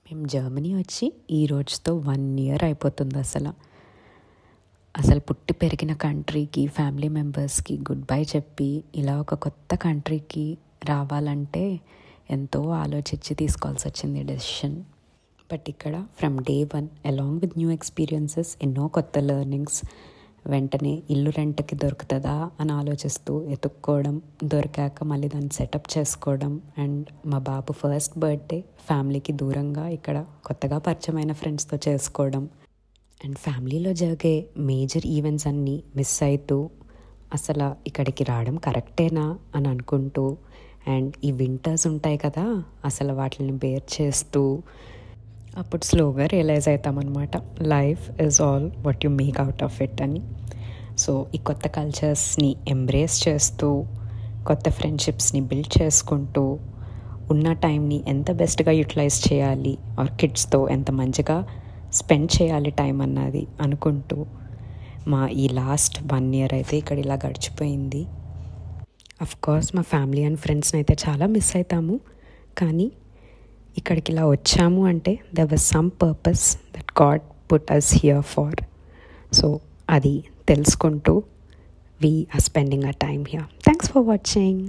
మేము జర్మనీ వచ్చి ఈ రోజుతో 1 ఇయర్ అయిపోతుంది. అసలు పుట్టి పెరిగిన కంట్రీకి, ఫ్యామిలీ మెంబర్స్కి గుడ్ బై చెప్పి ఇలా ఒక కొత్త కంట్రీకి రావాలంటే ఎంతో ఆలోచించి తీసుకోవాల్సి వచ్చింది డెసిషన్. బట్ ఇక్కడ from day 1 along with new experiences, ఎన్నో కొత్త లెర్నింగ్స్, వెంటనే ఇల్లు రెంట్కి దొరుకుతుందా అని ఆలోచిస్తూ ఎతుక్కోవడం, దొరికాక మళ్ళీ దాన్ని సెటప్ చేసుకోవడం, అండ్ మా బాబు ఫస్ట్ బర్త్డే ఫ్యామిలీకి దూరంగా ఇక్కడ కొత్తగా పరిచయమైన ఫ్రెండ్స్తో చేసుకోవడం, అండ్ ఫ్యామిలీలో జరిగే మేజర్ ఈవెంట్స్ అన్నీ మిస్ అవుతూ అసలు ఇక్కడికి రావడం కరెక్టేనా అని అనుకుంటూ, అండ్ ఈ వింటర్స్ ఉంటాయి కదా అసలు వాటిని బేర్ చేస్తూ అప్పుడు స్లోగా రియలైజ్ అవుతామన్నమాట, life is all what you make out of it అని. సో ఈ కొత్త కల్చర్స్ని ఎంబ్రేస్ చేస్తూ, కొత్త ఫ్రెండ్షిప్స్ని బిల్డ్ చేసుకుంటూ, ఉన్న టైంని ఎంత బెస్ట్గా యూటిలైజ్ చేయాలి, ఆర్ కిడ్స్తో ఎంత మంచిగా స్పెండ్ చేయాలి టైం అన్నది అనుకుంటూ మా ఈ లాస్ట్ 1 ఇయర్ అయితే ఇక్కడ ఇలా గడిచిపోయింది. అఫ్కోర్స్ మా ఫ్యామిలీ అండ్ ఫ్రెండ్స్ని అయితే చాలా మిస్ అవుతాము, కానీ ఇక్కడికి ఇలా వచ్చాము అంటే there was some purpose that God put us here for. So అది తెలుసుకుంటూ we are spending our time here. Thanks for watching.